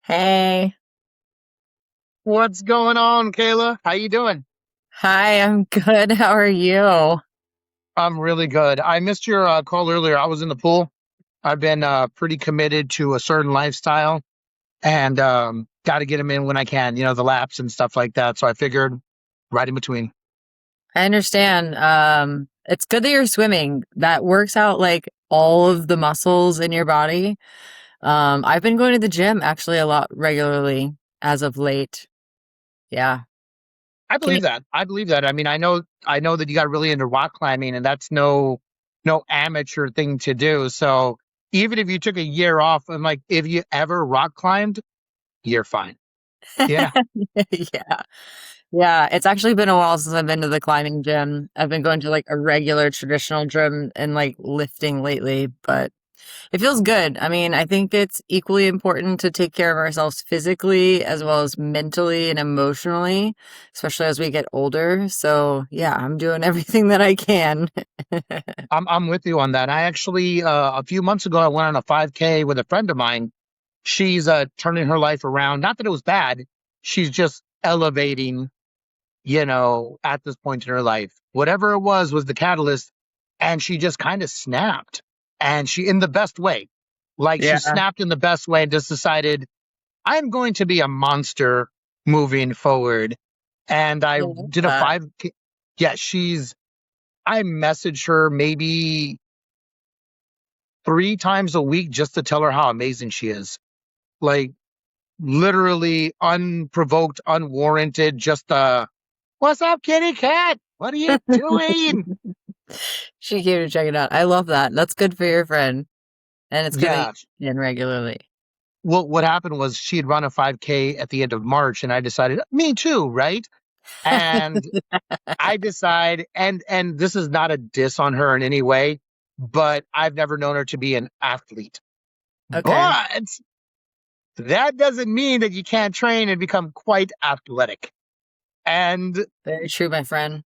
Hey. What's going on, Kayla? How you doing? Hi, I'm good. How are you? I'm really good. I missed your call earlier. I was in the pool. I've been pretty committed to a certain lifestyle and got to get them in when I can, the laps and stuff like that. So I figured right in between. I understand. It's good that you're swimming. That works out like all of the muscles in your body. I've been going to the gym actually a lot regularly as of late. Yeah. I Can you? believe that. I believe that. I mean, I know that you got really into rock climbing and that's no amateur thing to do. So even if you took a year off and like if you ever rock climbed, you're fine. Yeah. Yeah. Yeah. It's actually been a while since I've been to the climbing gym. I've been going to like a regular traditional gym and like lifting lately, but it feels good. I mean, I think it's equally important to take care of ourselves physically as well as mentally and emotionally, especially as we get older. So, yeah, I'm doing everything that I can. I'm with you on that. I actually a few months ago I went on a 5K with a friend of mine. She's turning her life around. Not that it was bad. She's just elevating, at this point in her life. Whatever it was the catalyst and she just kind of snapped. And she in the best way. Like she Yeah. snapped in the best way and just decided I'm going to be a monster moving forward. And I I love did a that. 5K. Yeah, I message her maybe 3 times a week just to tell her how amazing she is. Like literally unprovoked, unwarranted, just what's up, kitty cat? What are you doing? She came to check it out. I love that. That's good for your friend. And it's good that Yeah. you're in regularly. Well, what happened was she had run a 5K at the end of March, and I decided, me too, right? And I decide, and this is not a diss on her in any way, but I've never known her to be an athlete. Okay. But that doesn't mean that you can't train and become quite athletic. And Very true, my friend.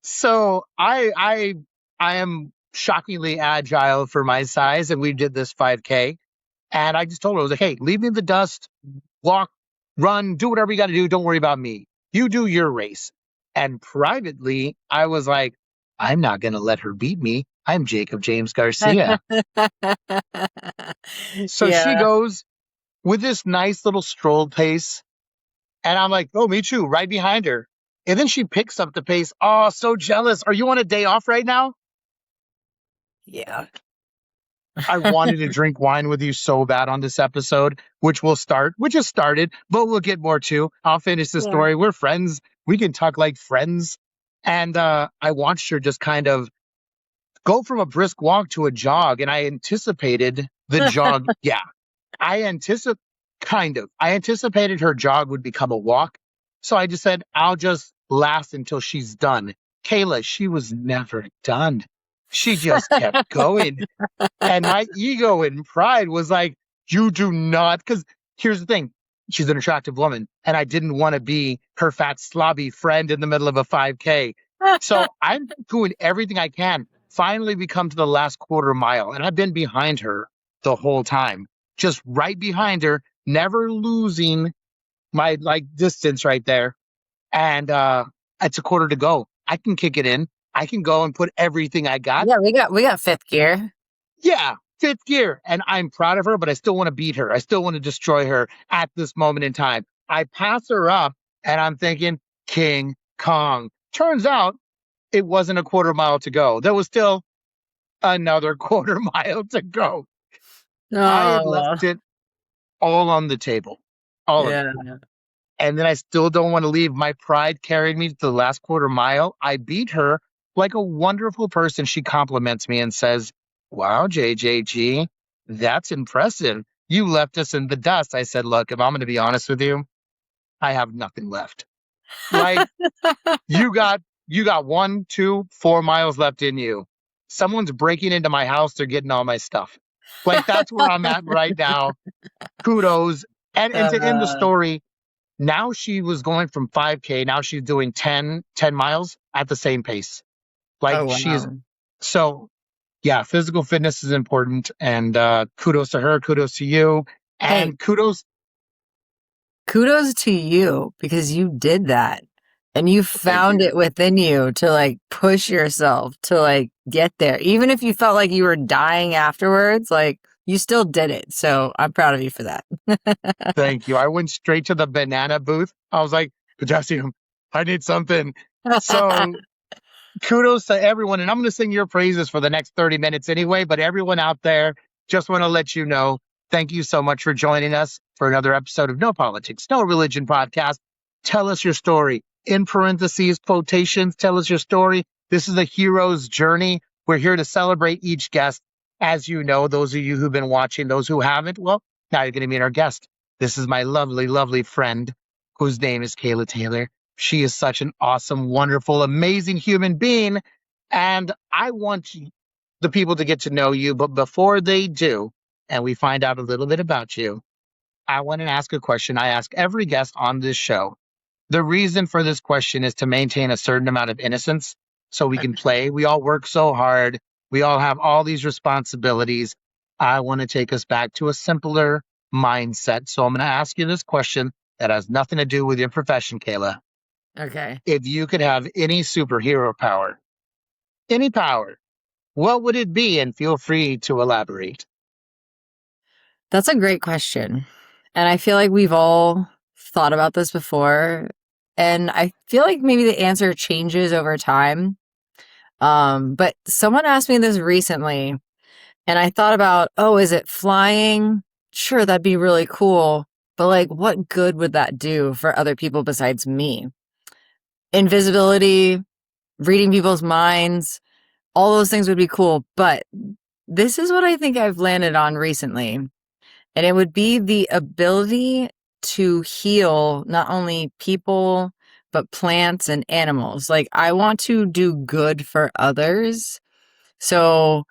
so I am shockingly agile for my size, and we did this 5K. And I just told her, I was like, hey, leave me in the dust, walk, run, do whatever you got to do. Don't worry about me. You do your race. And privately, I was like, I'm not going to let her beat me. I'm Jacob James Garcia. So she Yeah. goes with this nice little stroll pace. And I'm like, oh, me too, right behind her. And then she picks up the pace. Oh, so jealous. Are you on a day off right now? Yeah. I wanted to drink wine with you so bad on this episode, which has started, but we'll get more to. I'll finish the Yeah. story. We're friends. We can talk like friends. And I watched her just kind of go from a brisk walk to a jog. And I anticipated the jog. Yeah, I anticipate I anticipated her jog would become a walk. So I just said, I'll just last until she's done. Kayla, she was never done. She just kept going. And my ego and pride was like, you do not. Because here's the thing, she's an attractive woman, and I didn't want to be her fat, slobby friend in the middle of a 5K. So I'm doing everything I can. Finally, we come to the last quarter mile, and I've been behind her the whole time, just right behind her, never losing my like distance right there. And it's a quarter to go. I can kick it in. I can go and put everything I got. Yeah, we got fifth gear. Yeah, fifth gear. And I'm proud of her, but I still want to beat her. I still want to destroy her at this moment in time. I pass her up and I'm thinking, King Kong. Turns out it wasn't a quarter mile to go. There was still another quarter mile to go. I had Oh, left it all on the table, all of it. yeah. And then I still don't want to leave. My pride carried me to the last quarter mile. I beat her like a wonderful person. She compliments me and says, wow, JJG, that's impressive. You left us in the dust. I said, look, if I'm going to be honest with you, I have nothing left. Like you got 1, 2, 4 miles left in you. Someone's breaking into my house. They're getting all my stuff. Like that's where I'm at right now. Kudos. And to end the Uh, story, now she was going from 5K. Now she's doing 10 miles at the same pace. Like oh she is. wow. So yeah, physical fitness is important. And kudos to her. Kudos to you. Hey, And kudos. kudos to you because you did that and you Thank found you. it within you to like push yourself to like get there. Even if you felt like you were dying afterwards, like you still did it. So I'm proud of you for that. Thank you. I went straight to the banana booth. I was like, potassium, I need something. So kudos to everyone. And I'm going to sing your praises for the next 30 minutes anyway. But everyone out there, just want to let you know, thank you so much for joining us for another episode of No Politics, No Religion podcast. Tell us your story. In parentheses, quotations, tell us your story. This is a hero's journey. We're here to celebrate each guest. As you know, those of you who've been watching, those who haven't, well, now you're going to meet our guest. This is my lovely, lovely friend whose name is Kayla Taylor. She is such an awesome, wonderful, amazing human being. And I want the people to get to know you. But before they do, and we find out a little bit about you, I want to ask a question I ask every guest on this show. The reason for this question is to maintain a certain amount of innocence so we can play. We all work so hard. We all have all these responsibilities. I want to take us back to a simpler mindset. So I'm going to ask you this question that has nothing to do with your profession, Kayla. Okay. If you could have any superhero power, any power, what would it be? And feel free to elaborate. That's a great question. And I feel like we've all thought about this before. And I feel like maybe the answer changes over time. But someone asked me this recently, and I thought about, oh, is it flying? Sure, that'd be really cool. But like, what good would that do for other people besides me? Invisibility, reading people's minds, all those things would be cool. But this is what I think I've landed on recently. And it would be the ability to heal not only people, but plants and animals. Like, I want to do good for others. So,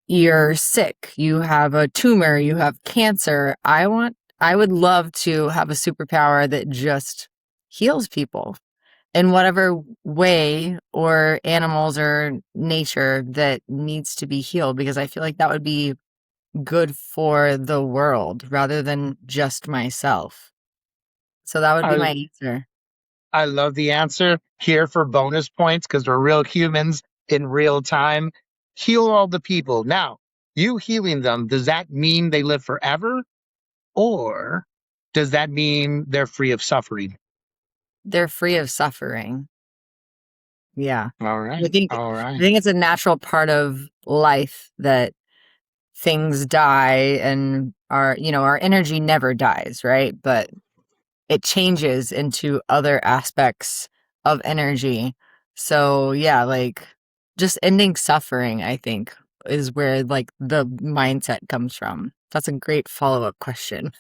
you're sick, you have a tumor, you have cancer. I would love to have a superpower that just heals people in whatever way or animals or nature that needs to be healed because I feel like that would be good for the world rather than just myself. So that would be I, my answer. I love the answer here for bonus points because we're real humans in real time. Heal all the people. Now, you healing them, does that mean they live forever? Or does that mean they're free of suffering? They're free of suffering. Yeah. All I right. think All I right. think it's a natural part of life that things die and our energy never dies, right? But it changes into other aspects of energy. So, yeah, like just ending suffering, I think, is where like the mindset comes from. That's a great follow-up question.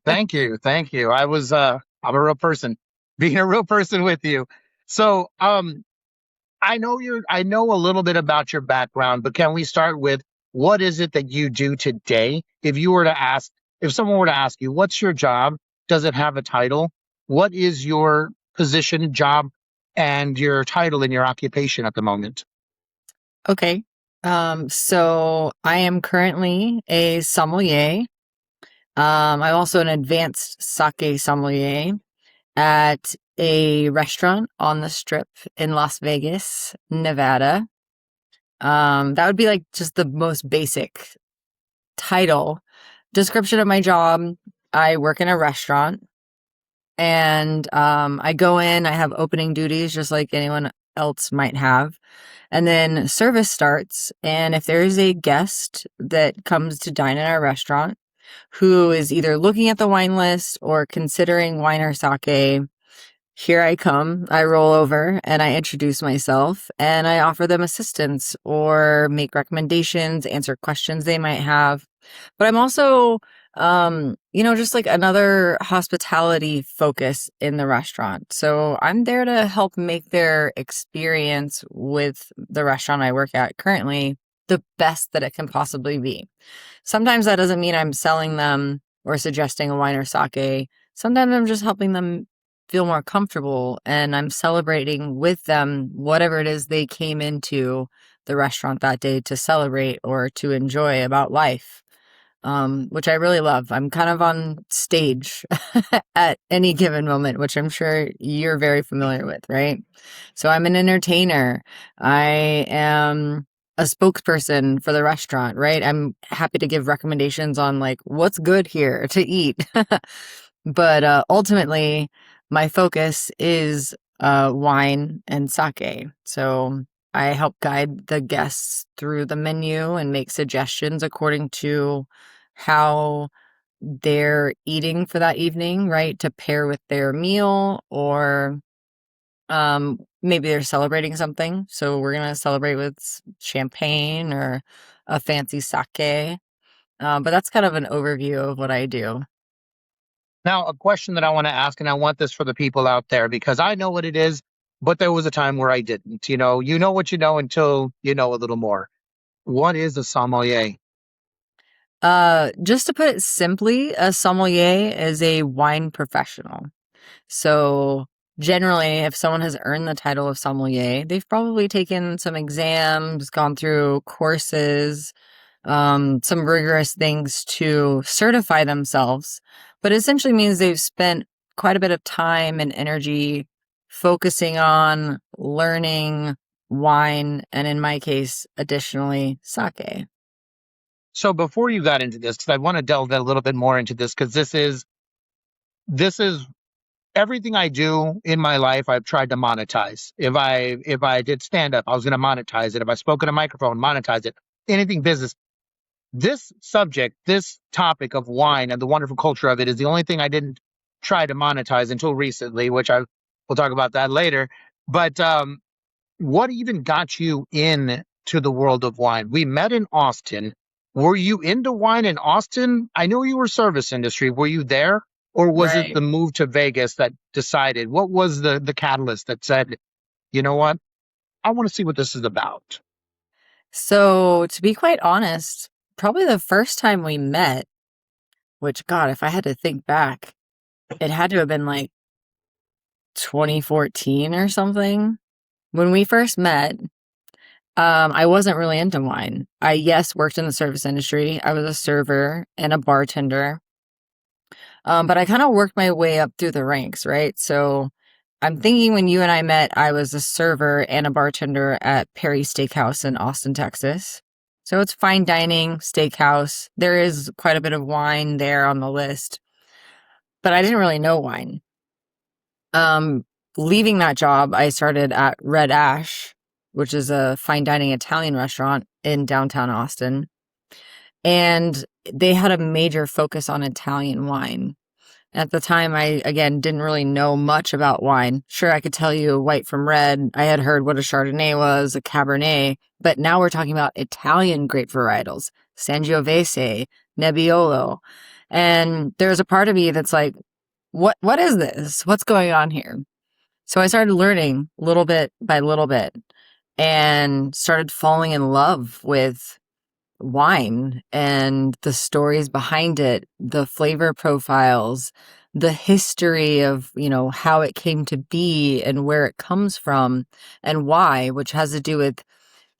Thank you. Thank you. I'm a real person. Being a real person with you. So I know a little bit about your background, but can we start with what is it that you do today? If someone were to ask you, what's your job? Does it have a title? What is your position, job, and your title in your occupation at the moment? Okay. So I am currently a sommelier. I'm also an advanced sake sommelier at a restaurant on the Strip in Las Vegas, Nevada. That would be like just the most basic title. Description of my job: I work in a restaurant and I go in, I have opening duties just like anyone else might have. And then service starts. And if there is a guest that comes to dine in our restaurant who is either looking at the wine list or considering wine or sake, here I come. I roll over and I introduce myself and I offer them assistance or make recommendations, answer questions they might have. But I'm also, just like another hospitality focus in the restaurant. So I'm there to help make their experience with the restaurant I work at currently the best that it can possibly be. Sometimes that doesn't mean I'm selling them or suggesting a wine or sake. Sometimes I'm just helping them feel more comfortable and I'm celebrating with them whatever it is they came into the restaurant that day to celebrate or to enjoy about life. which I really love. I'm kind of on stage at any given moment, which I'm sure you're very familiar with, right? So I'm an entertainer. I am a spokesperson for the restaurant, right? I'm happy to give recommendations on like what's good here to eat. But ultimately, my focus is wine and sake. So I help guide the guests through the menu and make suggestions according to how they're eating for that evening, right? To pair with their meal, or maybe they're celebrating something. So we're gonna celebrate with champagne or a fancy sake. But that's kind of an overview of what I do. Now, a question that I want to ask, and I want this for the people out there because I know what it is, but there was a time where I didn't. You know what you know until you know a little more. What is a sommelier? Just to put it simply, a sommelier is a wine professional. So generally, if someone has earned the title of sommelier, they've probably taken some exams, gone through courses, some rigorous things to certify themselves, but essentially means they've spent quite a bit of time and energy focusing on learning wine, and in my case, additionally, sake. So before you got into this, because I want to delve a little bit more into this, because this is everything I do in my life. I've tried to monetize. If I did stand up, I was going to monetize it. If I spoke in a microphone, monetize it. Anything business. This subject, this topic of wine and the wonderful culture of it is the only thing I didn't try to monetize until recently, which I we'll talk about that later. But what even got you in to the world of wine? We met in Austin. Were you into wine in Austin? I know you were service industry. Were you there? Or was it Right. the move to Vegas that decided? What was the catalyst that said, you know what? I want to see what this is about. So, to be quite honest, probably the first time we met, which, God, if I had to think back, it had to have been like 2014 or something. When we first met, I wasn't really into wine. I, yes, worked in the service industry. I was a server and a bartender. But I kind of worked my way up through the ranks, right? So I'm thinking when you and I met, I was a server and a bartender at Perry Steakhouse in Austin, Texas. So it's fine dining, steakhouse. There is quite a bit of wine there on the list, but I didn't really know wine. Um, Leaving that job, I started at Red Ash, which is a fine dining Italian restaurant in downtown Austin. And they had a major focus on Italian wine. At the time, I, again, didn't really know much about wine. Sure, I could tell you white from red. I had heard what a Chardonnay was, a Cabernet, but now we're talking about Italian grape varietals, Sangiovese, Nebbiolo. And there's a part of me that's like, what is this? What's going on here? So I started learning little bit by little bit and started falling in love with wine and the stories behind it, the flavor profiles, the history of, how it came to be and where it comes from and why, which has to do with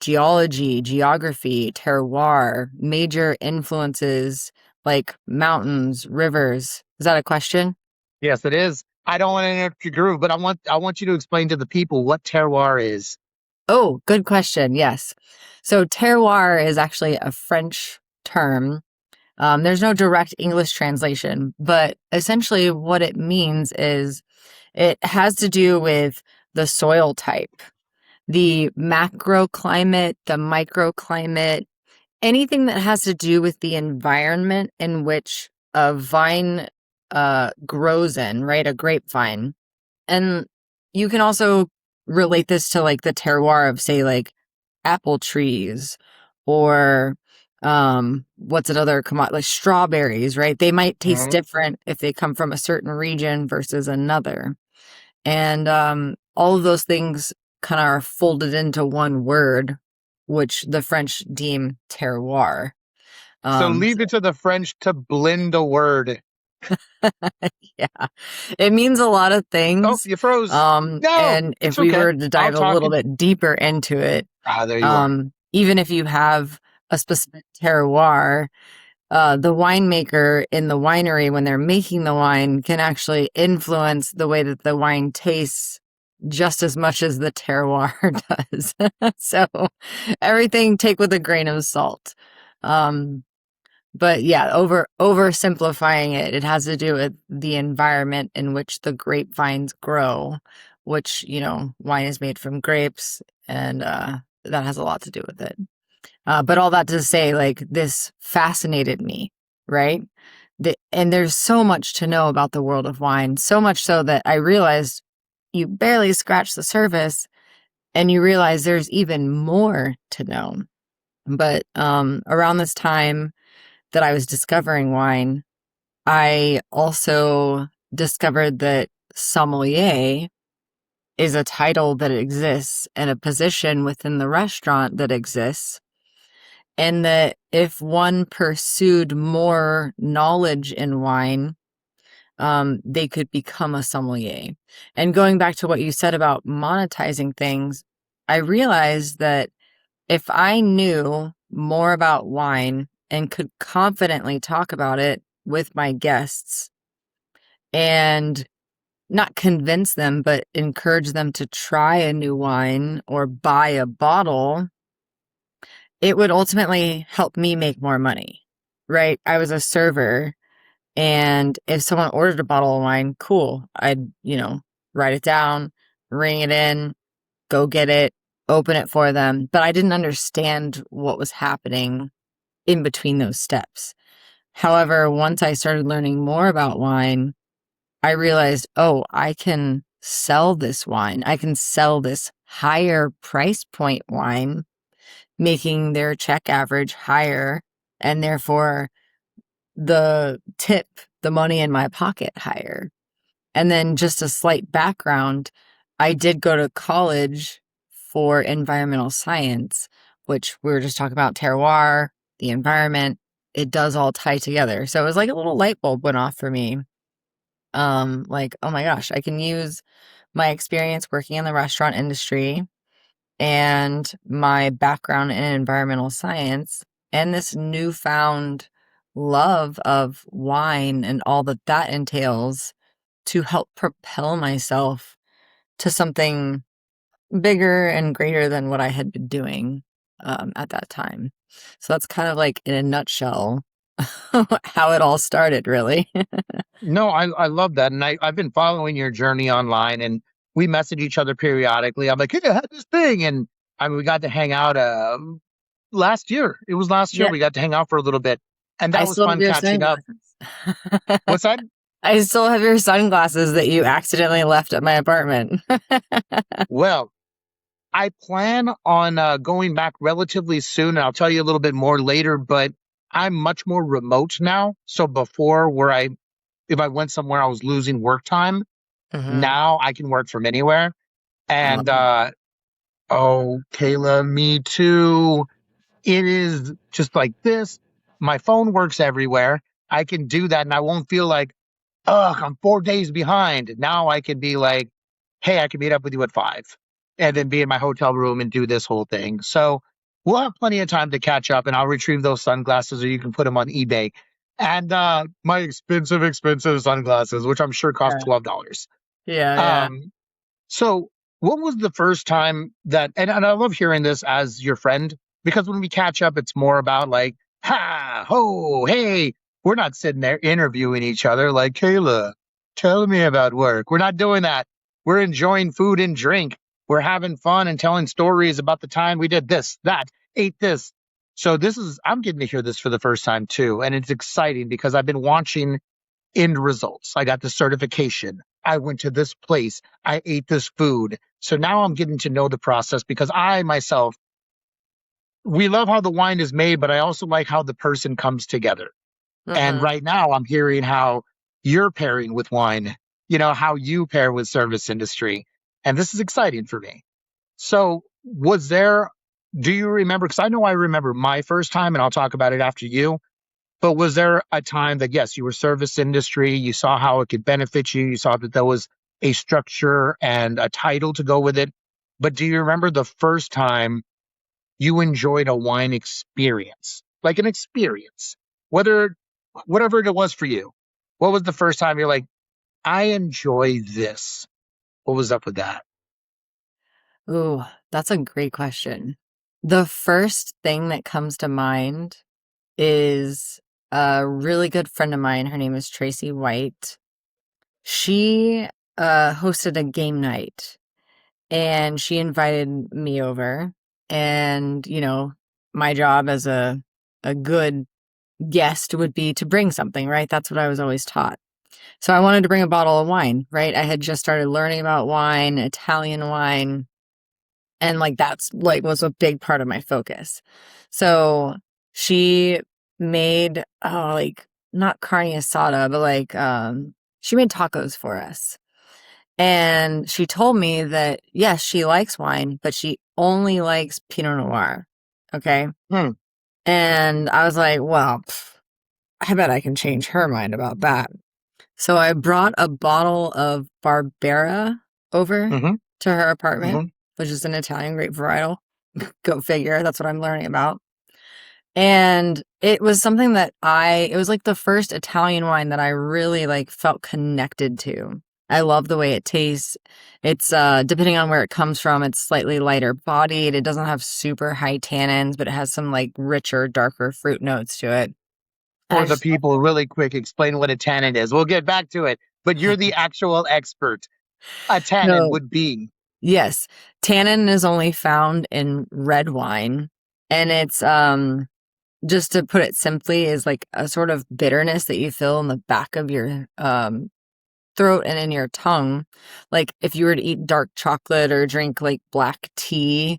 geology, geography, terroir, major influences like mountains, rivers. Is that a question? Yes, it is. I don't want to interrupt your groove, but I want you to explain to the people what terroir is. Oh, good question. Yes. So terroir is actually a French term. There's no direct English translation, but essentially what it means is it has to do with the soil type, the macroclimate, the microclimate, anything that has to do with the environment in which a vine grows in, right? A grapevine. And you can also relate this to like the terroir of, say, like apple trees or what's another commodity, like strawberries, right? They might taste Mhm. different if they come from a certain region versus another. And all of those things kind of are folded into one word, which the French deem terroir. So Um, leave it to the French to blend a word. yeah, it means a lot of Oh, things. you froze. No, And it's if we okay. were to I'll dive a talk little it. bit deeper into it, Ah, there you are. even if you have a specific terroir, the winemaker in the winery, when they're making the wine, can actually influence the way that the wine tastes just as much as the terroir does. So everything take with a grain of salt. Um, but yeah, oversimplifying it, it has to do with the environment in which the grapevines grow, which, wine is made from grapes, and that has a lot to do with it. But all that to say, like, this fascinated me, right? And there's so much to know about the world of wine, so much so that I realized you barely scratch the surface, and you realize there's even more to know. But around this time that I was discovering wine, I also discovered that sommelier is a title that exists and a position within the restaurant that exists. And that if one pursued more knowledge in wine, they could become a sommelier. And going back to what you said about monetizing things, I realized that if I knew more about wine and could confidently talk about it with my guests and not convince them, but encourage them to try a new wine or buy a bottle, it would ultimately help me make more money, right? I was a server, and if someone ordered a bottle of wine, cool. I'd, write it down, ring it in, go get it, open it for them. But I didn't understand what was happening in between those steps. However, once I started learning more about wine, I realized, oh, I can sell this wine. I can sell this higher price point wine, making their check average higher, and therefore the tip, the money in my pocket higher. And then just a slight background, I did go to college for environmental science, which we were just talking about terroir, the environment. It does all tie together. So it was like a little light bulb went off for me. Like, oh my gosh, I can use my experience working in the restaurant industry and my background in environmental science and this newfound love of wine and all that that entails to help propel myself to something bigger and greater than what I had been doing at that time. So that's kind of like in a nutshell how it all started, really. No, I love that. And I've been following your journey online, and we message each other periodically. I'm like, hey, I had this thing. And I mean, we got to hang out last year. It was last year Yeah, we got to hang out for a little bit. And I that was still have fun your catching up. sunglasses. What's that? I still have your sunglasses that you accidentally left at my apartment. Well, I plan on going back relatively soon. And I'll tell you a little bit more later, but I'm much more remote now. So before, if I went somewhere, I was losing work time. Hmm. Now I can work from anywhere. I love And it. oh, Kayla, me too. It is just like this. My phone works everywhere. I can do that, and I won't feel like, ugh, I'm 4 days behind. Now I can be like, hey, I can meet up with you at 5 and then be in my hotel room and do this whole thing. So we'll have plenty of time to catch up, and I'll retrieve those sunglasses, or you can put them on eBay. And my expensive sunglasses, which I'm sure cost Yeah, $12. yeah, yeah. Um, so, what was the first time that, and I love hearing this as your friend, because when we catch up, it's more about like, ha, ho, hey, we're not sitting there interviewing each other like, Kayla, tell me about work. We're not doing that. We're enjoying food and drink. We're having fun and telling stories about the time we did this, that, ate this. So, I'm getting to hear this for the first time too. And it's exciting because I've been watching end results. I got the certification. I went to this place. I ate this food. So now I'm getting to know the process because I myself, we love how the wine is made, but I also like how the person comes together. And Hmm. right now I'm hearing how you're pairing with wine, how you pair with service industry. And this is exciting for me. So do you remember? Because I know I remember my first time, and I'll talk about it after you. But was there a time that, yes, you were service industry, you saw how it could benefit you, you saw that there was a structure and a title to go with it. But do you remember the first time you enjoyed a wine experience? Like an experience. whether whatever it was for you. What was the first time you're like, I enjoy this? What was up with that? Ooh, that's a great question. The first thing that comes to mind is a really good friend of mine. Her name is Tracy White. She hosted a game night and she invited me over. And, my job as a good guest would be to bring something, right? That's what I was always taught. So I wanted to bring a bottle of wine, right? I had just started learning about wine, Italian wine, and like that's like was a big part of my focus. So she made like not carne asada, but like she made tacos for us. And she told me that yes, she likes wine, but she only likes Pinot Noir. Okay. Hmm. And I was like, well, I bet I can change her mind about that. So I brought a bottle of Barbera over Mm-hmm. to her apartment, Mm-hmm. which is an Italian grape varietal. Go figure. That's what I'm learning about. And it was something that it was like the first Italian wine that I really like felt connected to. I love the way it tastes. It's depending on where it comes from, it's slightly lighter bodied. It doesn't have super high tannins, but it has some like richer, darker fruit notes to it. And I For the just people, really quick, explain what a tannin is. We'll get back to it, but you're the actual expert. A tannin no, would be. yes, tannin is only found in red wine, and it's just to put it simply, is like a sort of bitterness that you feel in the back of your throat and in your tongue. Like if you were to eat dark chocolate or drink like black tea,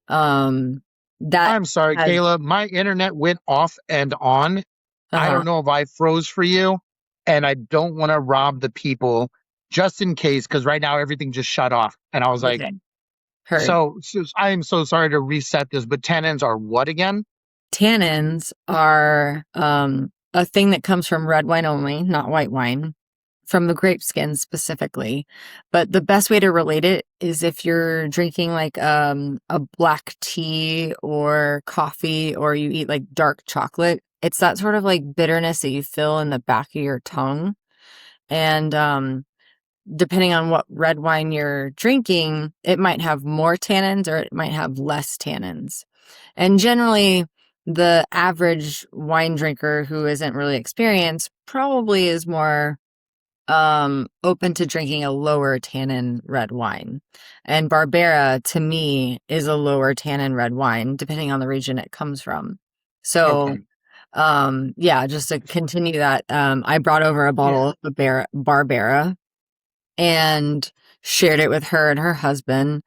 um, that I'm sorry, has, Kayla. My internet went off and on. I uh-huh, don't know if I froze for you, and I don't want to rob the people just in case, because right now everything just shut off. And I was like, okay, heard. so I am so sorry to reset this, but tannins are what again? Tannins are a thing that comes from red wine only, not white wine, from the grape skin specifically. But the best way to relate it is if you're drinking like a black tea or coffee or you eat like dark chocolate, it's that sort of like bitterness that you feel in the back of your tongue. And depending on what red wine you're drinking, it might have more tannins or it might have less tannins. And generally, the average wine drinker who isn't really experienced probably is more open to drinking a lower tannin red wine. And Barbera, to me, is a lower tannin red wine, depending on the region it comes from. So, Okay. yeah, just to continue that, I brought over a Yeah. bottle of Barbera and shared it with her and her husband,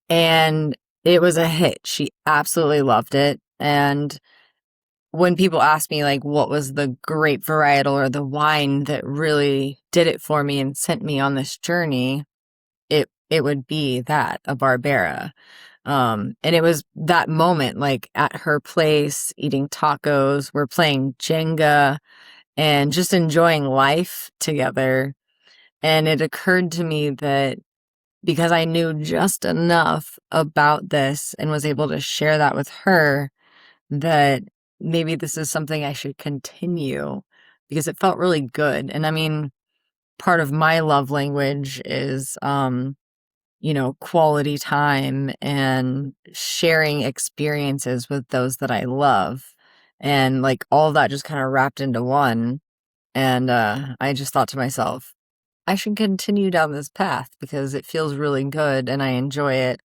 and it was a hit. She absolutely loved it. And when people ask me like what was the grape varietal or the wine that really did it for me and sent me on this journey, it would be that, a Barbera. And it was that moment, like at her place, eating tacos, we're playing Jenga and just enjoying life together. And it occurred to me that because I knew just enough about this and was able to share that with her, that maybe this is something I should continue because it felt really good. And I mean, part of my love language is, quality time and sharing experiences with those that I love. And like all that just kind of wrapped into one. And I just thought to myself, I should continue down this path because it feels really good and I enjoy it.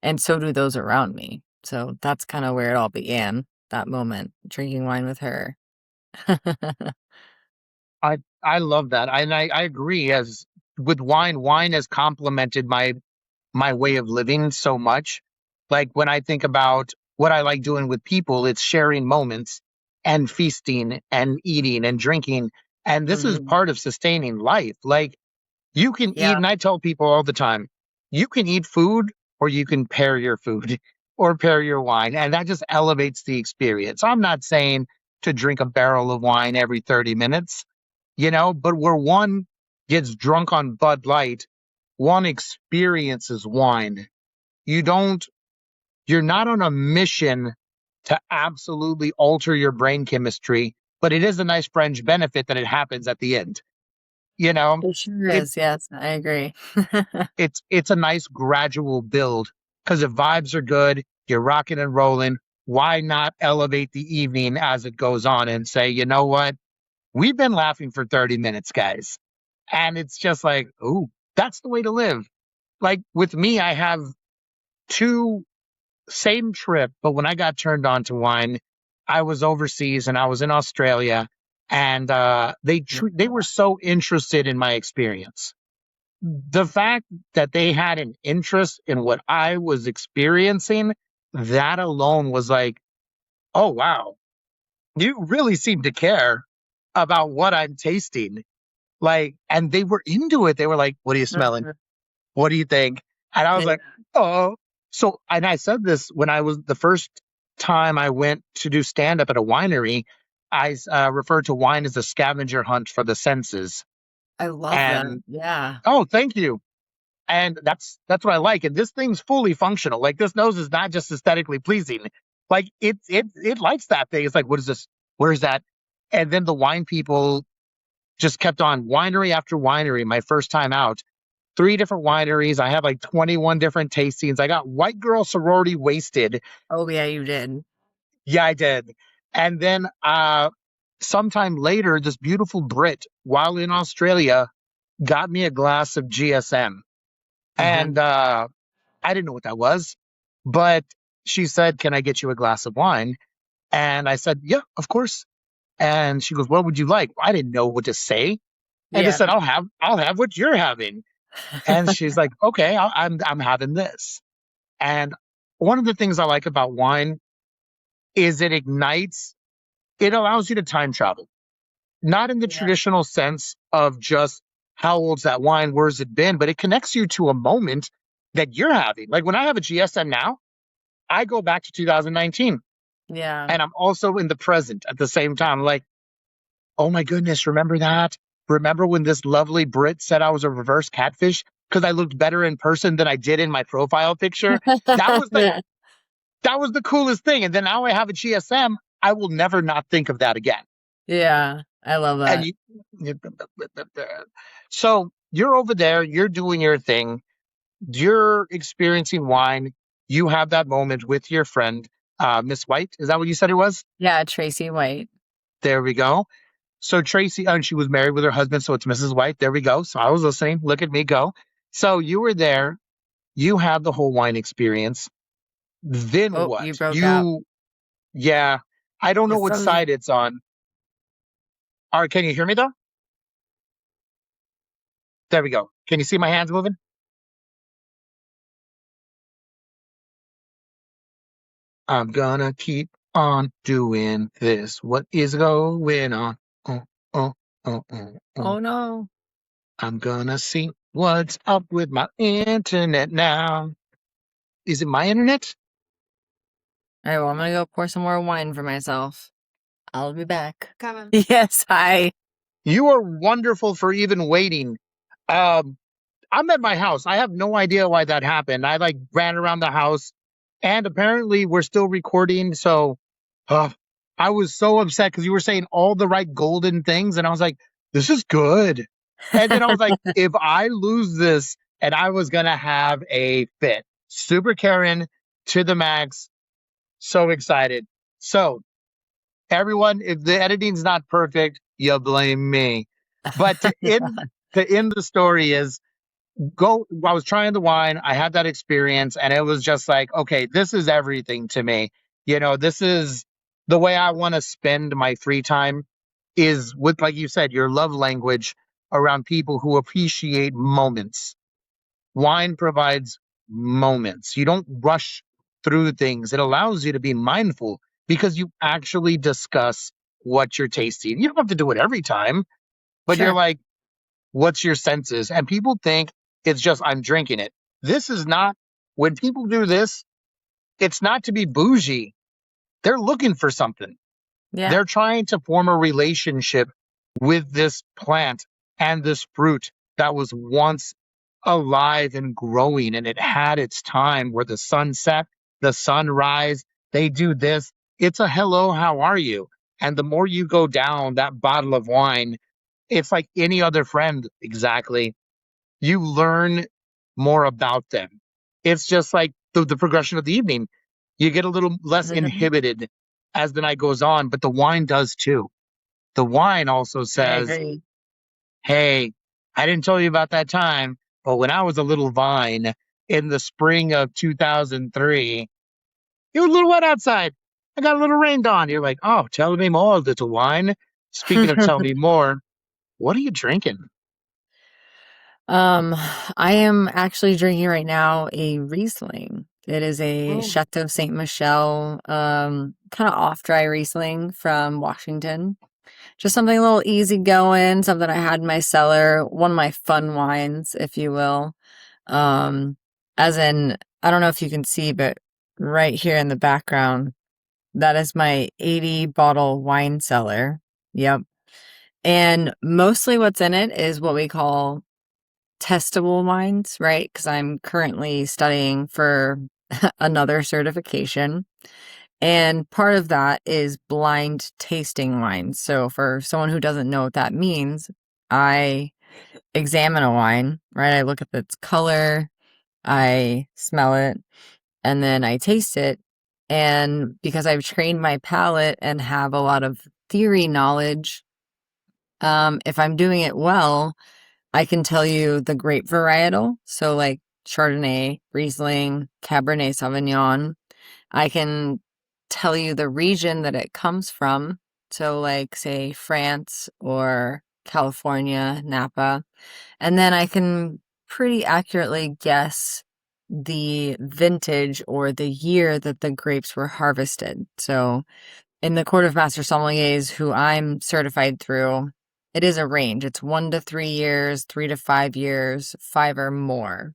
And so do those around me. So that's kind of where it all began, that moment, drinking wine with her. I love that. I agree. As with wine, wine has complemented my way of living so much. Like when I think about what I like doing with people, it's sharing moments and feasting and eating and drinking. And this is Mhm. part of sustaining life. Like you can eat, Yeah. and I tell people all the time, you can eat food or you can pair your food or pair your wine. And that just elevates the experience. I'm not saying to drink a barrel of wine every 30 minutes, but where one gets drunk on Bud Light, one experiences wine. You don't, you're not on a mission to absolutely alter your brain chemistry. but it is a nice fringe benefit that it happens at the end. You know, It sure it is. Yes, I agree. it's a nice gradual build because if vibes are good, you're rocking and rolling. Why not elevate the evening as it goes on and say, you know what? We've been laughing for 30 minutes, guys. And it's just like, ooh, that's the way to live. Like with me, I have two same trip, but when I got turned on to wine, I was overseas and I was in Australia, and they were so interested in my experience. The fact that they had an interest in what I was experiencing, that alone was like, oh wow, you really seem to care about what I'm tasting. Like, and they were into it. They were like, what are you smelling? Mhm. What do you think? And I was Yeah. like, oh. So, and I said this when I was the first time I went to do stand up at a winery. I referred to wine as a scavenger hunt for the senses. I love that. And Yeah. oh, thank you. And that's what I like. And this thing's fully functional. Like this nose is not just aesthetically pleasing. Like it likes that thing. It's like, what is this? Where's that? And then the wine people just kept on winery after winery. My first time out, three different wineries. I had like 21 different tastings. I got white girl sorority wasted. Oh, yeah, you did. Yeah, I did. And then sometime later, this beautiful Brit, while in Australia, got me a glass of GSM. And Hmm. I didn't know what that was, but she said, "Can I get you a glass of wine?" And I said, "Yeah, of course." And she goes, "What would you like?" I didn't know what to say. I just Yeah. said, I'll have what you're having." And she's like, "Okay, I'm having this." And one of the things I like about wine is it allows you to time travel, not in the Yeah. traditional sense of just how old's that wine, where's it been, but it connects you to a moment that you're having. Like when I have a GSM now, I go back to 2019 Yeah. and I'm also in the present at the same time. Like, oh my goodness, remember that? Remember when this lovely Brit said I was a reverse catfish because I looked better in person than I did in my profile picture? That was like that was the coolest thing. And then now I have a GSM. I will never not think of that again. Yeah. I love And that. so you're over there, you're doing your thing, you're experiencing wine. You have that moment with your friend, Miss White. Is that what you said it was? Yeah, Tracy White. There we go. So Tracy, and she was married with her husband, so it's Mrs. White. There we go. So I was listening. Look at me go. So you were there. You had the whole wine experience. Then Oh, you what? broke up. Yeah. I don't know It what froze. side it's on. All right, can you hear me though? There we go. Can you see my hands moving? I'm gonna keep on doing this. What is going on? Oh, oh, oh, oh, oh. Oh, no. I'm gonna see what's up with my internet now. Is it my internet? All right, well, I'm gonna go pour some more wine for myself. I'll be back. Coming. Yes, hi. You are wonderful for even waiting. Um, I'm at my house. I have no idea why that happened. I like ran around the house and apparently we're still recording. So uh, I was so upset because you were saying all the right golden things. And I was like, this is good. And then I was like, if I lose this, and I was going to have a fit. Super Karen to the max. So excited. So everyone, if the editing's not perfect, you blame me. But to end the story is I was trying the wine, I had that experience, and it was just like, okay, this is everything to me. This is the way I want to spend my free time is with, like you said, your love language around people who appreciate moments. Wine provides moments. You don't rush through things. It allows you to be mindful because you actually discuss what you're tasting. You don't have to do it every time, but you're Sure. like, what's your senses? And people think it's just I'm drinking it. This is not, when people do this, it's not to be bougie. They're looking for something. Yeah, They're trying to form a relationship with this plant and this fruit that was once alive and growing, and it had its time where the sun set, the sunrise, they do this. It's a hello, how are you? And the more you go down that bottle of wine, it's like any other friend, exactly. You learn more about them. It's just like the progression of the evening. You get a little less Mhm. inhibited as the night goes on, but the wine does too. The wine also I says, agree. hey, I didn't tell you about that time, but when I was a little vine in the spring of 2003, it was a little wet outside. I got a little rained on. You're like, oh, tell me more, little wine. Speaking of tell me more, what are you drinking? Um, I am actually drinking right now a Riesling. It is a Oh, Chateau Saint Michelle, kind of off dry Riesling from Washington. Just something a little easy going, something I had in my cellar, one of my fun wines, if you will. Um, as in, I don't know if you can see, but right here in the background, that is my 80 bottle wine cellar. Yep. And mostly what's in it is what we call testable wines, right? Because I'm currently studying for another certification. And part of that is blind tasting wines. So for someone who doesn't know what that means, I examine a wine, right? I look at its color, I smell it, and then I taste it. And because I've trained my palate and have a lot of theory knowledge, if I'm doing it well, I can tell you the grape varietal. So like Chardonnay, Riesling, Cabernet Sauvignon. I can tell you the region that it comes from. So like say France or California, Napa. And then I can pretty accurately guess the vintage or the year that the grapes were harvested. So in the Court of Master Sommeliers, who I'm certified through, it is a range. It's 1 to 3 years, 3 to 5 years, five or more.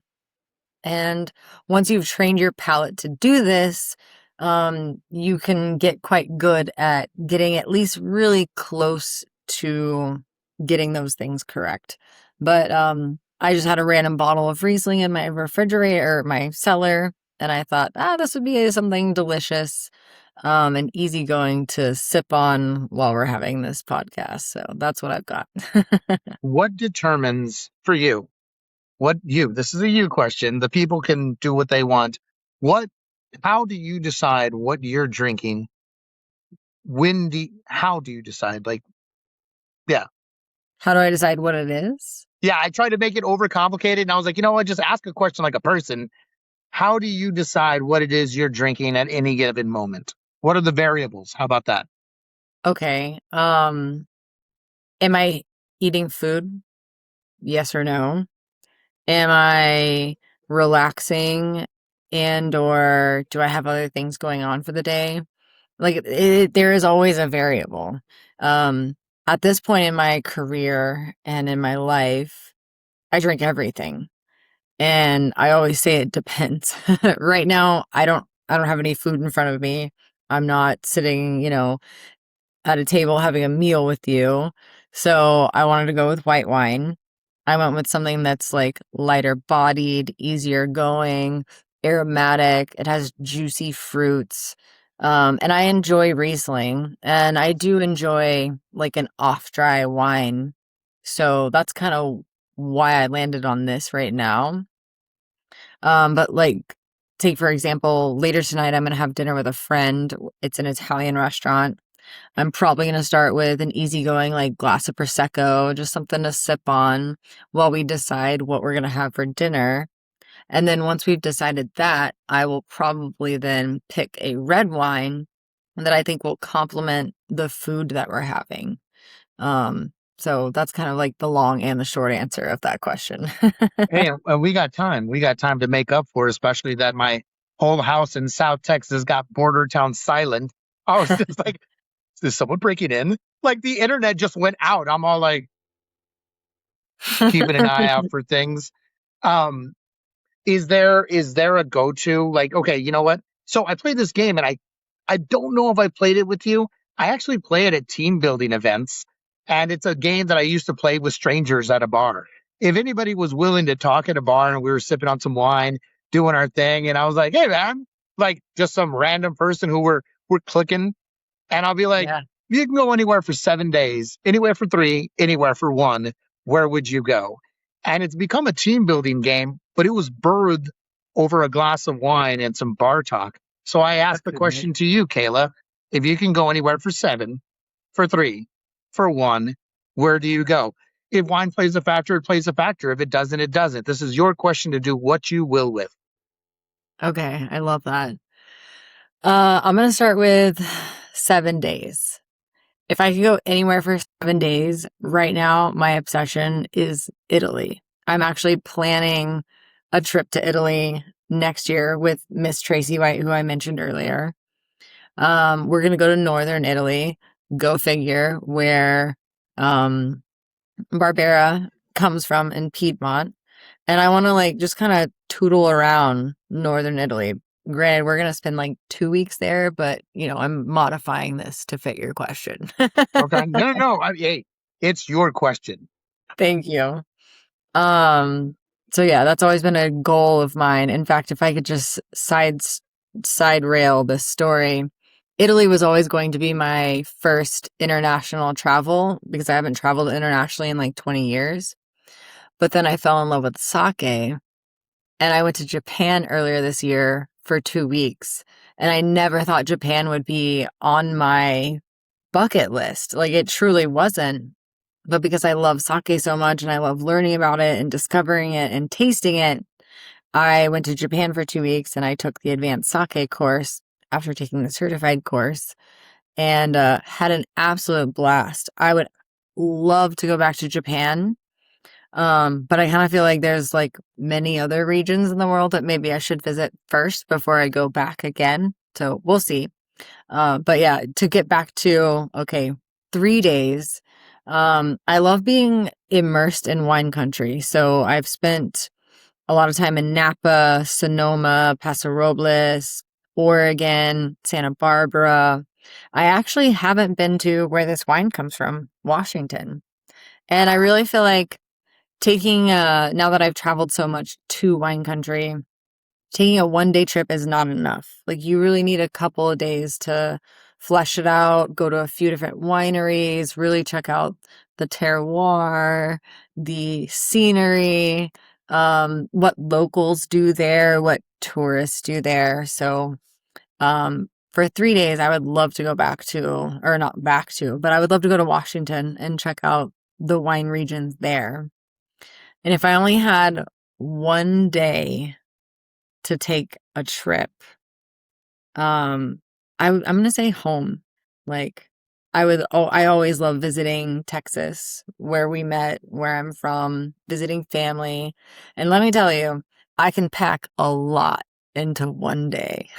And once you've trained your palate to do this, you can get quite good at getting at least really close to getting those things correct. But I just had a random bottle of Riesling in my refrigerator, or my cellar, and I thought, this would be something delicious, and easygoing to sip on while we're having this podcast. So that's what I've got. what determines for you? This is a you question. The people can do what they want. What, how do you decide what you're drinking? How do you decide? Like, yeah. How do I decide what it is? Yeah, I tried to make it overcomplicated and I was like, you know what? Just ask a question like a person. How do you decide what it is you're drinking at any given moment? What are the variables? How about that? Okay. Am I eating food? Yes or no? Am I relaxing and or do I have other things going on for the day? Like there is always a variable. Um, at this point in my career and in my life, I drink everything. And I always say it depends. Right now, I don't have any food in front of me. I'm not sitting, at a table having a meal with you. So I wanted to go with white wine. I went with something that's like lighter bodied, easier going, aromatic. It has juicy fruits. And I enjoy Riesling and I do enjoy like an off dry wine. So that's kind of why I landed on this right now. But like, take for example, later tonight, I'm gonna have dinner with a friend. It's an Italian restaurant. I'm probably going to start with an easygoing like glass of prosecco, just something to sip on while we decide what we're going to have for dinner. And then once we've decided that, I will probably then pick a red wine that I think will complement the food that we're having. So that's kind of like the long and the short answer of that question. Hey, we got time. We got time to make up for, especially that my whole house in South Texas got border town silent. I was just like, is someone breaking in? Like the internet just went out. I'm all like keeping an eye out for things. Um, is there a go-to? Like, okay, you know what? So I played this game and I don't know if I played it with you. I actually play it at team building events, and it's a game that I used to play with strangers at a bar. If anybody was willing to talk at a bar and we were sipping on some wine, doing our thing, and I was like, "Hey, man," like just some random person who we're clicking, and I'll be like, Yeah. You can go anywhere for 7 days, anywhere for three, anywhere for one. Where would you go? And it's become a team building game, but it was birthed over a glass of wine and some bar talk. So I asked the Okay. question to you, Kayla. If you can go anywhere for seven, for three, for one, where do you go? If wine plays a factor, it plays a factor. If it doesn't, it doesn't. This is your question to do what you will with. Okay, I love that. I'm gonna start with 7 days. If I could go anywhere for 7 days, right now, my obsession is Italy. I'm actually planning a trip to Italy next year with Miss Tracy White, who I mentioned earlier. We're gonna go to northern Italy, go figure, where um, Barbera comes from in Piedmont. And I want to like just kind of tootle around northern Italy. Granted, we're going to spend like 2 weeks there, but I'm modifying this to fit your question. Okay. No, no, no. Hey, it's your question. Thank you. Um, so yeah, that's always been a goal of mine. In fact, if I could just side rail this story, Italy was always going to be my first international travel because I haven't traveled internationally in like 20 years. But then I fell in love with sake, and I went to Japan earlier this year for 2 weeks. And I never thought Japan would be on my bucket list. Like it truly wasn't. But because I love sake so much and I love learning about it and discovering it and tasting it, I went to Japan for 2 weeks and I took the advanced sake course after taking the certified course and had an absolute blast. I would love to go back to Japan, but I kind of feel like there's like many other regions in the world that maybe I should visit first before I go back again. So we'll see. But yeah, to get back to, okay, 3 days. I love being immersed in wine country. So I've spent a lot of time in Napa, Sonoma, Paso Robles, Oregon, Santa Barbara. I actually haven't been to where this wine comes from, Washington. And I really feel like taking now that I've traveled so much to wine country, taking a 1 day trip is not enough. Like you really need a couple of days to flesh it out, go to a few different wineries, really check out the terroir, the scenery, what locals do there, what tourists do there. So for 3 days I would love to go back to, or not back to, but I would love to go to Washington and check out the wine regions there. And if I only had 1 day to take a trip, um, I'm gonna say home. Like I always love visiting Texas, where we met, where I'm from, visiting family. And let me tell you, I can pack a lot into 1 day.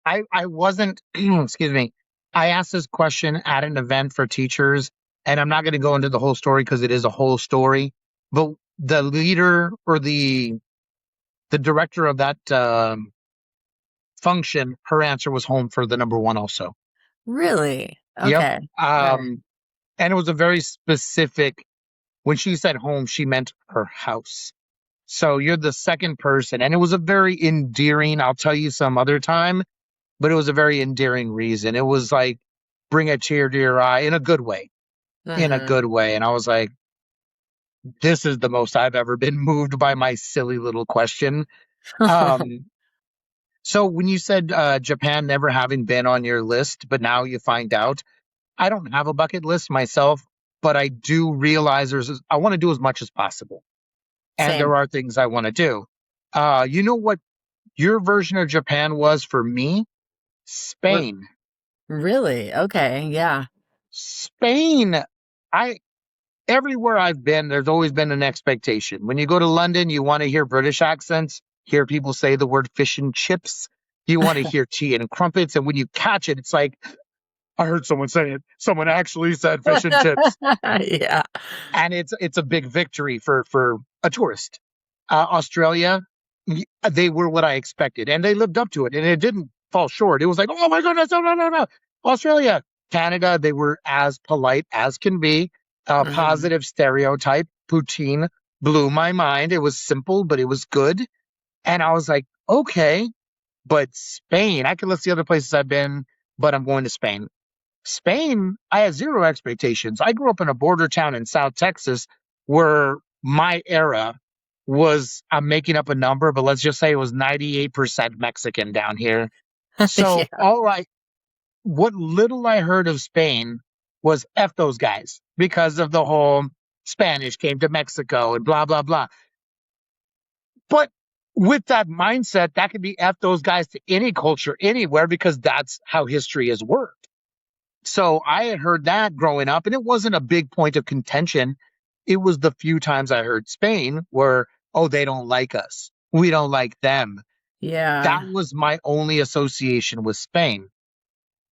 I wasn't, excuse me. I asked this question at an event for teachers, and I'm not going to go into the whole story because it is a whole story. But the leader or the director of that function, her answer was home for the number one also. Really? Yep. Okay. All right. And it was a very specific, when she said home, she meant her house. So you're the second person. And it was a very endearing, I'll tell you some other time, but it was a very endearing reason. It was like, bring a tear to your eye in a good way, in a Uh-huh. good way. And I was like, this is the most I've ever been moved by my silly little question. Um, so when you said Japan never having been on your list, but now you find out, I don't have a bucket list myself, but I do realize I want to do as much as possible. And Same. there are things I want to do. You know what your version of Japan was for me? What? Spain. Really? Okay. Yeah. Spain. I Everywhere I've been, there's always been an expectation. When you go to London, you want to hear British accents, hear people say the word fish and chips. You want to hear tea and crumpets. And when you catch it, it's like, I heard someone say it. Someone actually said fish and chips. Yeah. And it's a big victory for a tourist. Australia, they were what I expected, and they lived up to it, and it didn't fall short. It was like, oh my goodness, no, no, no, no. Australia, Canada, they were as polite as can be. Mhm. Positive stereotype, poutine blew my mind. It was simple, but it was good, and I was like, okay. But Spain, I could list the other places I've been. but I'm going to Spain. Spain, I had zero expectations. I grew up in a border town in South Texas where my era was, I'm making up a number, but let's just say it was 98% Mexican down here. So Yeah. what little I heard of Spain was F those guys because of the whole Spanish came to Mexico and blah, blah, blah. But with that mindset, that could be F those guys to any culture anywhere because that's how history has worked. So I had heard that growing up, and it wasn't a big point of contention. It was the few times I heard Spain where, oh, they don't like us. We don't like them. That Yeah. was my only association with Spain.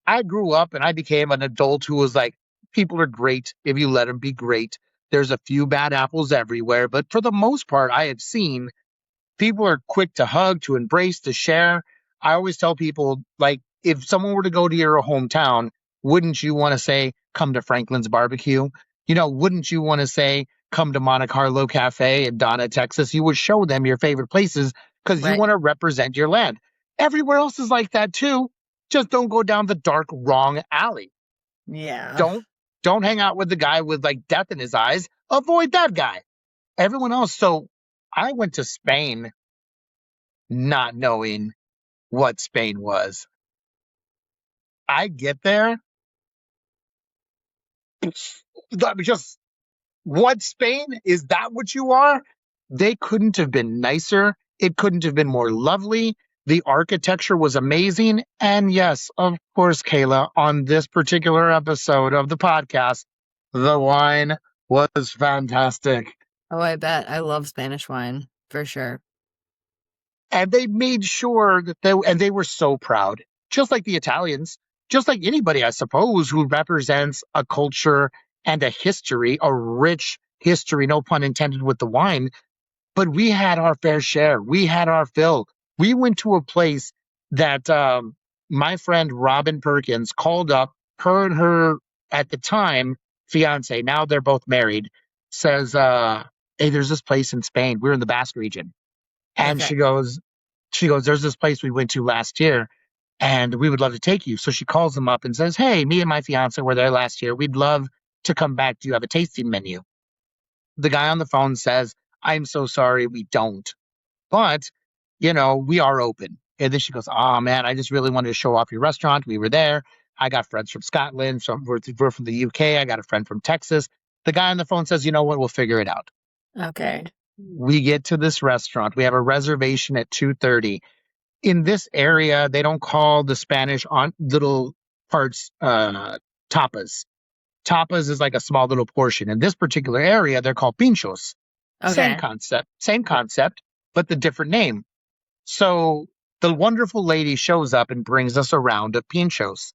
I grew up and I became an adult who was like, people are great if you let them be great. There's a few bad apples everywhere, but for the most part, I had seen people are quick to hug, to embrace, to share. I always tell people, like, if someone were to go to your hometown, wouldn't you want to say, come to Franklin's Barbecue? Wouldn't you want to say, come to Monte Carlo Cafe in Donna, Texas? You would show them your favorite places because you Right. want to represent your land. Everywhere else is like that too. Just don't go down the dark, wrong alley. Yeah. Don't don't hang out with the guy with like death in his eyes. Avoid that guy. Everyone else. So I went to Spain not knowing what Spain was. I get there, just what Spain? Is that what you are? They couldn't have been nicer. It couldn't have been more lovely. The architecture was amazing. And yes, of course, Kayla, on this particular episode of the podcast, the wine was fantastic. Oh, I bet. I love Spanish wine for sure. And they made sure that they were so proud, just like the Italians, just like anybody, I suppose, who represents a culture and a history, a rich history, no pun intended with the wine. But we had our fair share. We had our fill. We went to a place that my friend Robin Perkins called up her and her at the time fiance. Now they're both married. Says, "Hey, there's this place in Spain. We're in the Basque region." And Okay. she goes, there's this place we went to last year and we would love to take you. So she calls them up and says, hey, me and my fiance were there last year. We'd love to come back. Do you have a tasting menu? The guy on the phone says, I'm so sorry, we don't. But, we are open. And then she goes, oh man, I just really wanted to show off your restaurant. We were there. I got friends from Scotland. We're from the UK. I got a friend from Texas. The guy on the phone says, you know what? We'll figure it out. Okay. We get to this restaurant. We have a reservation at 2:30. In this area, they don't call the Spanish on little parts tapas. Tapas is like a small little portion. In this particular area, they're called pinchos. Okay. Same concept, but the different name. So the wonderful lady shows up and brings us a round of pinchos.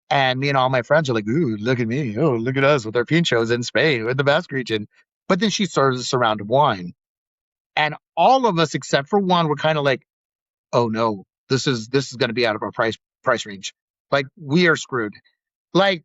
And all my friends are like, ooh, look at me. Oh, look at us with our pinchos in Spain, with the Basque region. But then she serves us a round of wine. And all of us except for one were kind of like, oh no, this is going to be out of our price range. Like we are screwed. Like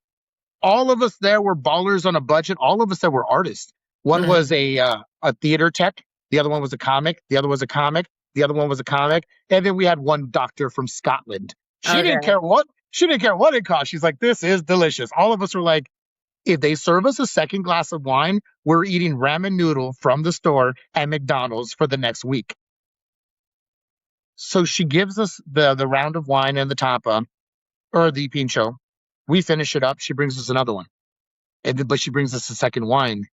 all of us there were ballers on a budget. All of us there were artists. One was a theater tech. The other one was a comic. The other was a comic. The other one was a comic. And then we had one doctor from Scotland. She didn't Okay. care what she didn't care what it cost. She's like, this is delicious. All of us were like, if they serve us a second glass of wine, we're eating ramen noodle from the store at McDonald's for the next week. So she gives us the round of wine and the tapa or the pincho. We finish it up. She brings us another one, but she brings us a second wine,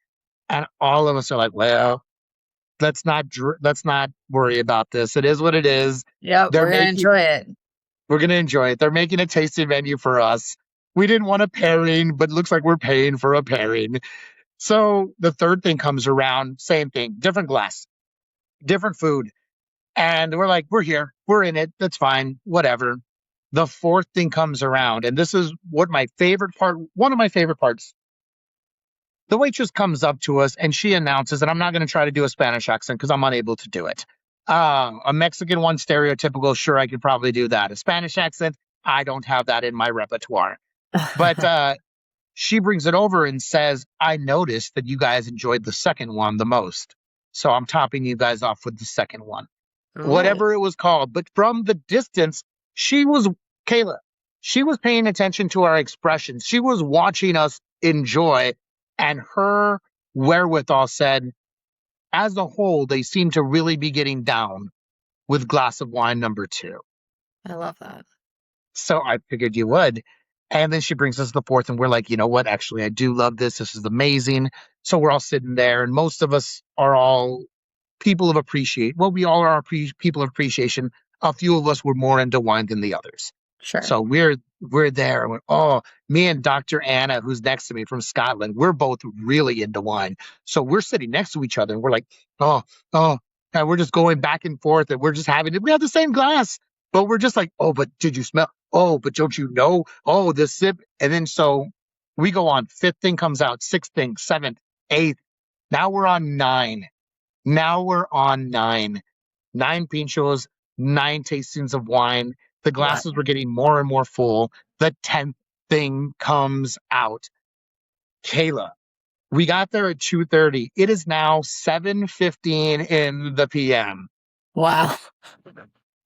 and all of us are like, "Well, let's not worry about this. It is what it is. Yep. They're We're gonna making enjoy it. we're gonna enjoy it. They're making a tasting menu for us. We didn't want a pairing, but it looks like we're paying for a pairing." So the third thing comes around, same thing, different glass, different food. And we're like, we're here, we're in it. That's fine, whatever. The fourth thing comes around, and this is one of my favorite parts. The waitress comes up to us and she announces, and I'm not going to try to do a Spanish accent because I'm unable to do it. A Mexican one, stereotypical, sure, I could probably do that. A Spanish accent, I don't have that in my repertoire. But she brings it over and says, I noticed that you guys enjoyed the second one the most. So I'm topping you guys off with the second one, Ooh. whatever it was called. But from the distance, she was Kayla. she was paying attention to our expressions. She was watching us enjoy, and her wherewithal said, as a whole, they seem to really be getting down with glass of wine number two. I love that. So I figured you would. And then she brings us the fourth, and we're like, you know what? Actually, I do love this. This is amazing. So we're all sitting there, and most of us are all people of appreciate. Well, we all are people of appreciation. A few of us were more into wine than the others. Sure. So we're there. And oh, me and Dr. Anna, who's next to me from Scotland, we're both really into wine. So we're sitting next to each other, and we're like, oh, oh, and we're just going back and forth, and we're just having it. We have the same glass, but we're just like, oh, but did you smell? Oh, but don't you know? Oh, this sip. And then so we go on. Fifth thing comes out. Sixth thing, seventh, eighth. Now we're on nine. Now we're on nine. Nine pinchos, nine tastings of wine. The Wow. glasses were getting more and more full. The 10th thing comes out. Kayla, we got there at 2:30. It is now 7:15 in the PM. Wow.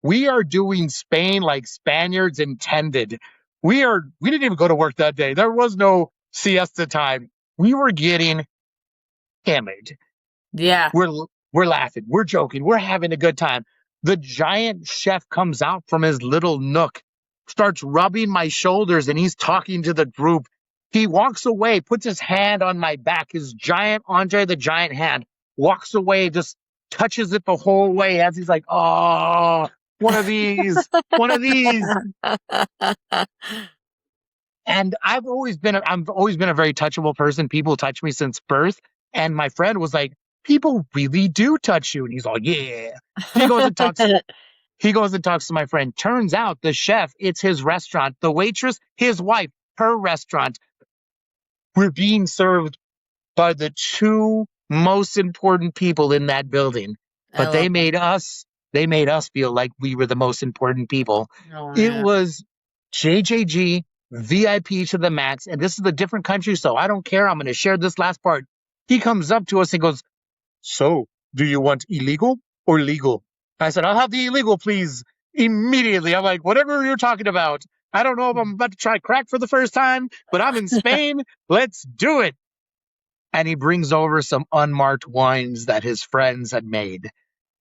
We are doing Spain like Spaniards intended. We didn't even go to work that day. There was no siesta time. We were getting hammered. Yeah. We're we're laughing, we're joking, we're having a good time. The giant chef comes out from his little nook, starts rubbing my shoulders, and he's talking to the group. He walks away, puts his hand on my back, his giant Andre the Giant hand, walks away, just touches it the whole way as he's like, oh, one of these, one of these. And I've always been a very touchable person. People touch me since birth. And my friend was like, people really do touch you. And he's like, yeah. He goes and talks, he goes and talks to my friend. Turns out the chef, it's his restaurant. The waitress, his wife, her restaurant. We're being served by the two most important people in that building. I But love they made us feel like we were the most important people. that. Oh It man. was JJG VIP to the max. And this is a different country, so I don't care. I'm going to share this last part. He comes up to us and goes, so do you want illegal or legal? I said, I'll have the illegal, please. Immediately. I'm like, whatever you're talking about. I don't know if I'm about to try crack for the first time, but I'm in Spain. Let's do it. And he brings over some unmarked wines that his friends had made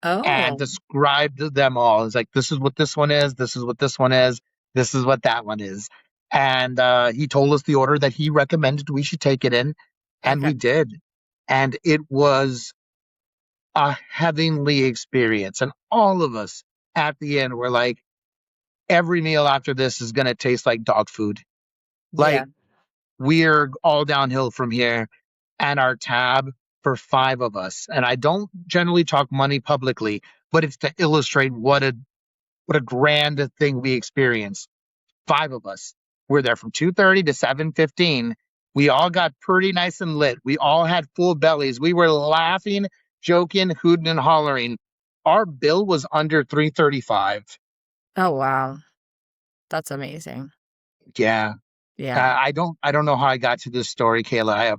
and Oh, described them all. It's like, this is what this one is. This is what this one is. This is what that one is. And he told us the order that he recommended we should take it in. And okay. we did. And it was a heavenly experience. And all of us at the end were like, every meal after this is going to taste like dog food. Yeah. Like, we're all downhill from here. And our tab for five of us. And I don't generally talk money publicly, but it's to illustrate what a grand thing we experienced. Five of us. We're there from 2:30 to 7:15. We all got pretty nice and lit. We all had full bellies. We were laughing, joking, hooting and hollering. Our bill was under 335. Oh wow. That's amazing. Yeah. Yeah. I don't know how I got to this story, Kayla.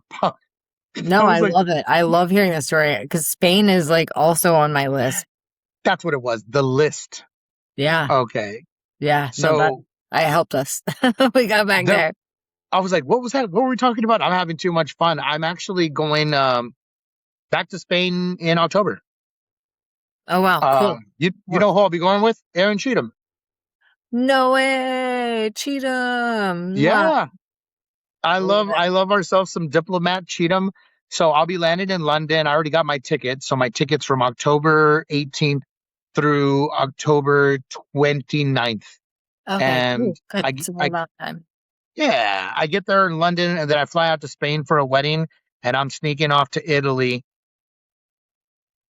No, I I was like, love it. I love hearing the story because Spain is like also on my list. that's what it was. The list. Yeah. Okay. Yeah. No, that So I helped us. We got back there there. I was like, what was that? What were we talking about? I'm having too much fun. I'm actually going back to Spain in October. Oh wow. Cool. You What? know who I'll be going with? Aaron Cheatham. No way. Cheatham. Wow. Yeah. I love ourselves some diplomat Cheatham. So I'll be landing in London. I already got my ticket. So my ticket's from October 18th through October 29th. Okay, And cool. Good. It's a good I amount of time. yeah, I get there in London and then I fly out to Spain for a wedding and I'm sneaking off to Italy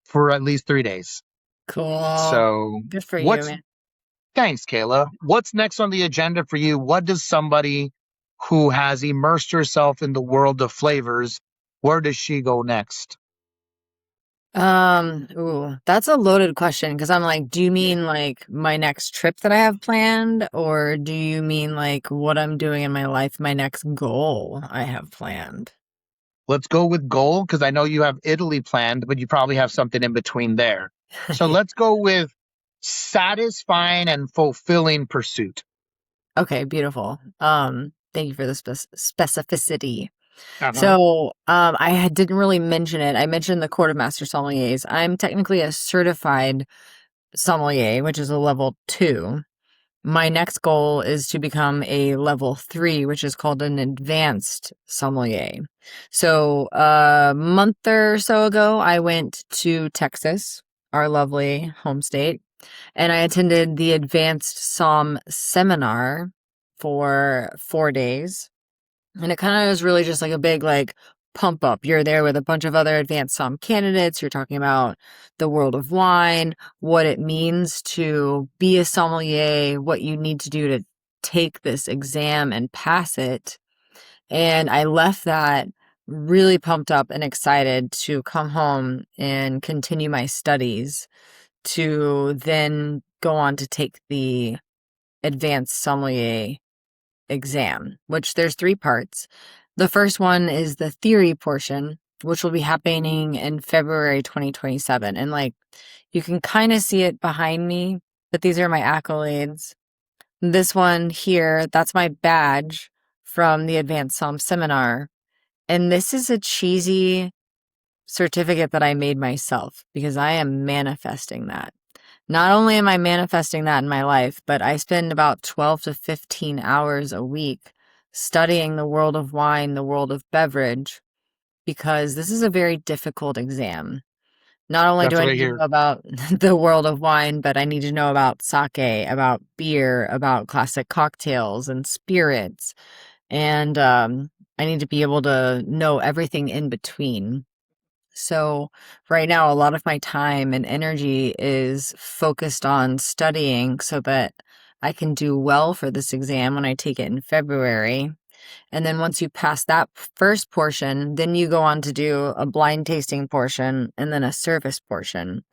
for at least 3 days. Cool. So Good for you, what's man. thanks, Kayla. What's next on the agenda for you? What does somebody who has immersed herself in the world of flavors, where does she go next? Ooh, that's a loaded question because I'm like, do you mean like my next trip that I have planned, or do you mean like what I'm doing in my life, my next goal I have planned? Let's go with goal because I know you have Italy planned, but you probably have something in between there. So let's go with satisfying and fulfilling pursuit. Okay, beautiful. Thank you for the specificity. Uh-huh. So, didn't really mention it. I mentioned the Court of Master Sommeliers. I'm technically a certified sommelier, which is a level 2. My next goal is to become a level 3, which is called an advanced sommelier. So, a month or so ago, I went to Texas, our lovely home state, and I attended the advanced Somm seminar for 4 days. And it kind of is really just like a big like pump up. You're there with a bunch of other advanced Somm candidates. You're talking about the world of wine, what it means to be a sommelier, what you need to do to take this exam and pass it. And I left that really pumped up and excited to come home and continue my studies to then go on to take the advanced sommelier exam, which there's 3 parts. The first one is the theory portion, which will be happening in February 2027. And like you can kind of see it behind me, but these are my accolades. This one here, that's my badge from the Advanced Psalm Seminar. And this is a cheesy certificate that I made myself because I am manifesting that. Not only am I manifesting that in my life, but I spend about 12 to 15 hours a week studying the world of wine, the world of beverage, because this is a very difficult exam. Not only do That's I what I need to hear. know about the world of wine, but I need to know about sake, about beer, about classic cocktails and spirits. And I need to be able to know everything in between. So, right now, a lot of my time and energy is focused on studying so that I can do well for this exam when I take it in February. And then once you pass that first portion, then you go on to do a blind tasting portion and then a service portion.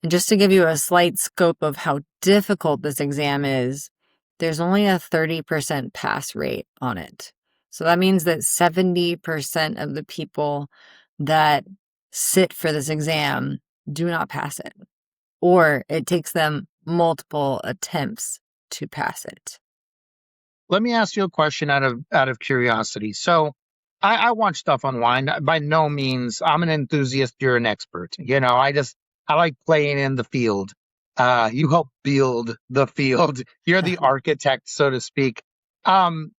And just to give you a slight scope of how difficult this exam is, there's only a 30% pass rate on it. So that means that 70% of the people that sit for this exam do not pass it, or it takes them multiple attempts to pass it. Let me ask you a question out of curiosity. So, I watch stuff on wine. By no means, I'm an enthusiast. You're an expert. I like playing in the field. You help build the field. You're the architect, so to speak. Um,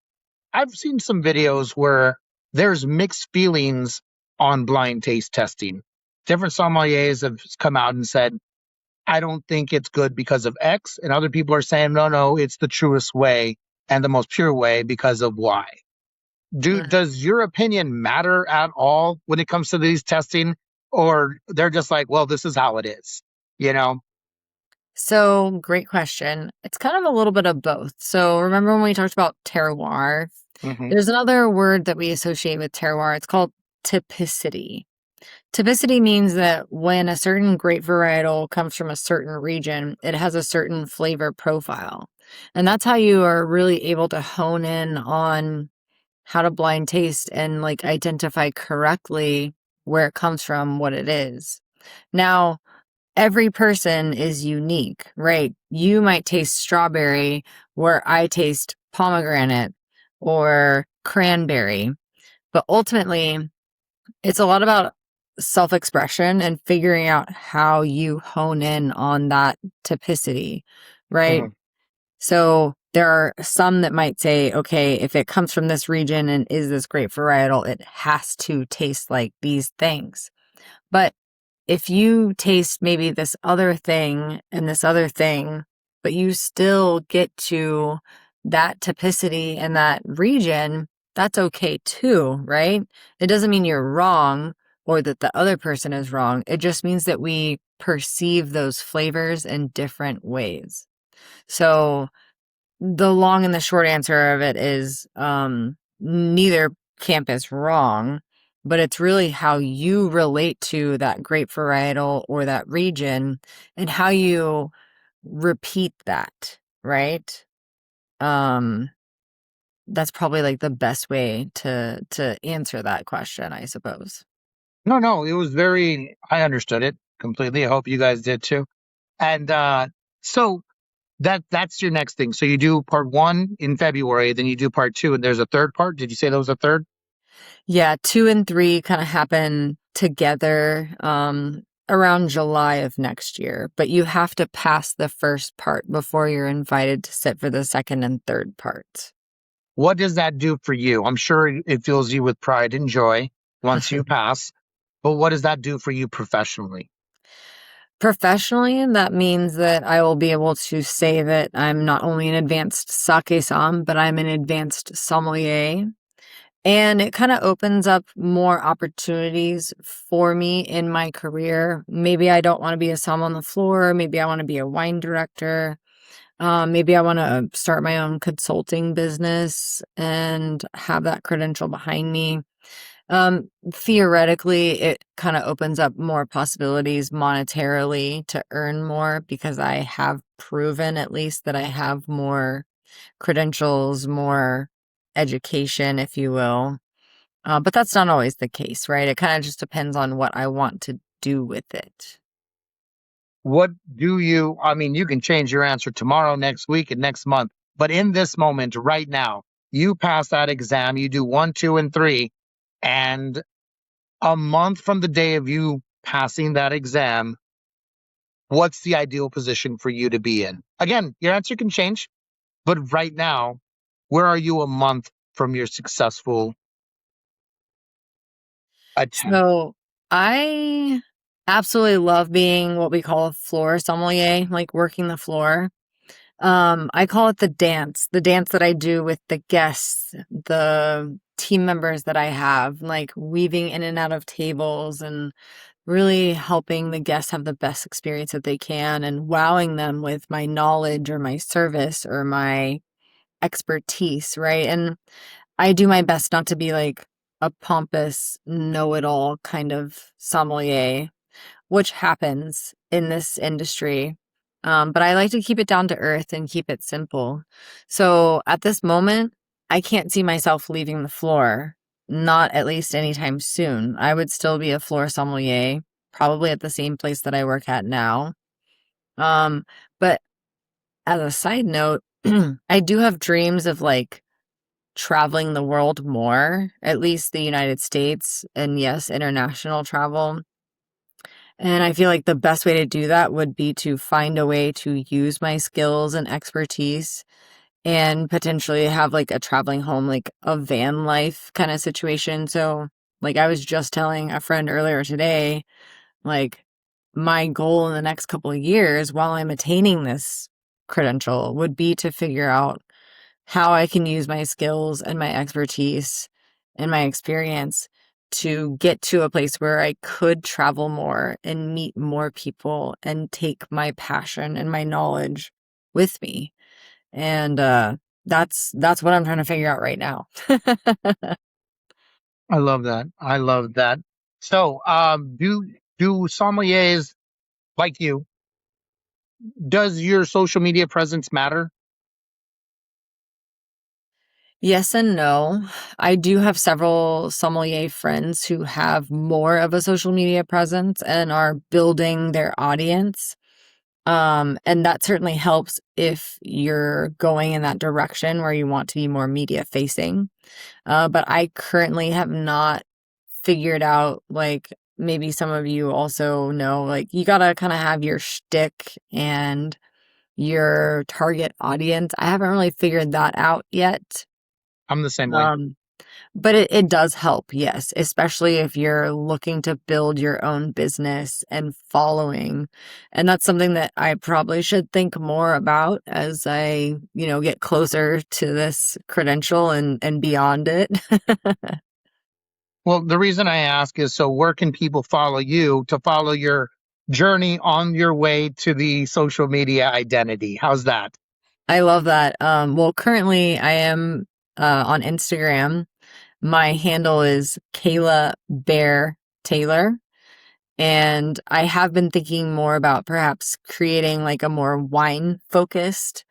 I've seen some videos where there's mixed feelings on blind taste testing. Different sommeliers have come out and said, I don't think it's good because of X. And other people are saying, no, no, it's the truest way and the most pure way because of Y. Does your opinion matter at all when it comes to these testing? Or they're just like, well, this is how it is, you know? So, great question. It's kind of a little bit of both. So, remember when we talked about terroir? Hmm. There's another word that we associate with terroir. It's called typicity. Typicity means that when a certain grape varietal comes from a certain region, it has a certain flavor profile. And that's how you are really able to hone in on how to blind taste and like identify correctly where it comes from, what it is. Now, every person is unique, right? You might taste strawberry where I taste pomegranate or cranberry, but ultimately, it's a lot about self expression and figuring out how you hone in on that typicity, right? Hmm. So there are some that might say, okay, if it comes from this region and is this grape varietal, it has to taste like these things. But if you taste maybe this other thing and this other thing, but you still get to that typicity and that region, that's okay too, right? It doesn't mean you're wrong or that the other person is wrong. It just means that we perceive those flavors in different ways. So the long and the short answer of it is neither camp is wrong, but it's really how you relate to that grape varietal or that region and how you repeat that, right? Um, that's probably like the best way to answer that question, I suppose. No, no, I understood it completely. I hope you guys did too. And so That's your next thing. So you do part one in February, then you do part two, and there's a third part. Did you say there was a third? Yeah, 2 and 3 kind of happen together around July of next year, but you have to pass the first part before you're invited to sit for the second and third parts. What does that do for you? I'm sure it fills you with pride and joy once you pass, but what does that do for you professionally? Professionally, that means that I will be able to say that I'm not only an advanced sake som, but I'm an advanced sommelier. And it kind of opens up more opportunities for me in my career. Maybe I don't want to be a som on the floor. Maybe I want to be a wine director. Maybe I want to start my own consulting business and have that credential behind me. Theoretically, it kind of opens up more possibilities monetarily to earn more because I have proven at least that I have more credentials, more education, if you will. But that's not always the case, right? It kind of just depends on what I want to do with it. What do you, I mean, you can change your answer tomorrow, next week, and next month, but in this moment, right now, you pass that exam, you do one, two, and three, and a month from the day of you passing that exam, what's the ideal position for you to be in? Again, your answer can change, but right now, where are you a month from your successful attempt? So I absolutely love being what we call a floor sommelier, like working the floor. I call it the dance that I do with the guests, the team members that I have, like weaving in and out of tables and really helping the guests have the best experience that they can and wowing them with my knowledge or my service or my expertise, right? And I do my best not to be like a pompous know-it-all kind of sommelier, which happens in this industry. But I like to keep it down to earth and keep it simple. So at this moment, I can't see myself leaving the floor, not at least anytime soon. I would still be a floor sommelier, probably at the same place that I work at now. Um, but as a side note, I do have dreams of like traveling the world more, at least the United States, and yes, international travel. And I feel like the best way to do that would be to find a way to use my skills and expertise and potentially have like a traveling home, like a van life kind of situation. So, like, I was just telling a friend earlier today, like, my goal in the next couple of years while I'm attaining this credential would be to figure out how I can use my skills and my expertise and my experience to get to a place where I could travel more and meet more people and take my passion and my knowledge with me. And that's what I'm trying to figure out right now. I love that. I love that. So, do sommeliers like you, does your social media presence matter? Yes and no. I do have several sommelier friends who have more of a social media presence and are building their audience. And that certainly helps if you're going in that direction where you want to be more media facing. But I currently have not figured out, like, maybe some of you also know, like, you gotta kind of have your shtick and your target audience. I haven't really figured that out yet. I'm the same way. Um, but it does help, yes, especially if you're looking to build your own business and following. And that's something that I probably should think more about as I, get closer to this credential and beyond it. Well, the reason I ask is so where can people follow you to follow your journey on your way to the social media identity? How's that? I love that. Well, currently I am on Instagram. My handle is Kayla Bear Taylor. And I have been thinking more about perhaps creating like a more wine focused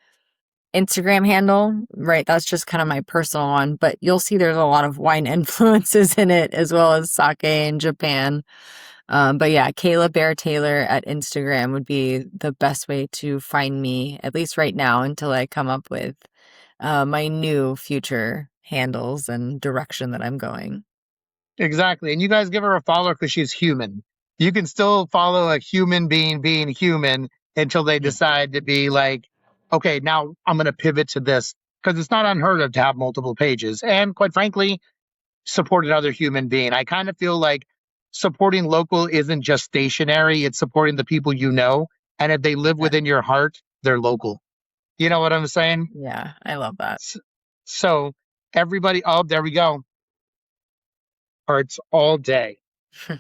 Instagram handle, right? That's just kind of my personal one, but you'll see there's a lot of wine influences in it as well as sake in Japan. But yeah, Kayla Bear Taylor at Instagram would be the best way to find me, at least right now, until I come up with my new future handles and direction that I'm going. Exactly. And you guys give her a follow because she's human. You can still follow a human being being human until they decide to be like, okay, now I'm going to pivot to this because it's not unheard of to have multiple pages. And quite frankly, support another human being. I kind of feel like supporting local isn't just stationary, it's supporting the people you know. And if they live Yeah, within your heart, they're local. You know what I'm saying? yeah, I love that. S- So, everybody, oh, there we go. Hearts all day.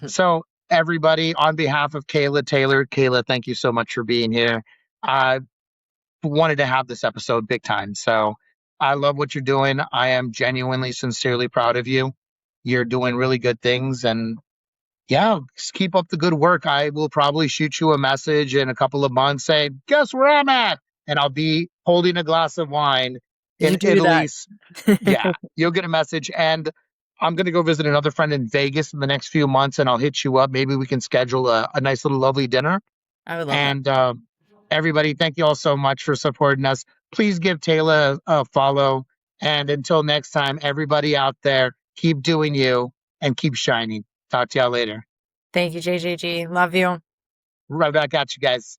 So, everybody, on behalf of Kayla Taylor, Kayla, thank you so much for being here. I wanted to have this episode big time. So, I love what you're doing. I am genuinely, sincerely proud of you. You're doing really good things. And yeah, just keep up the good work. I will probably shoot you a message in a couple of months, say, guess where I'm at? And I'll be holding a glass of wine You in do Italy. that. Yeah, you'll get a message. And I'm going to go visit another friend in Vegas in the next few months, and I'll hit you up. Maybe we can schedule a nice little lovely dinner. I would love that. And everybody, thank you all so much for supporting us. Please give Taylor a follow. And until next time, everybody out there, keep doing you and keep shining. Talk to y'all later. Thank you, JJG. Love you. Right back at you guys.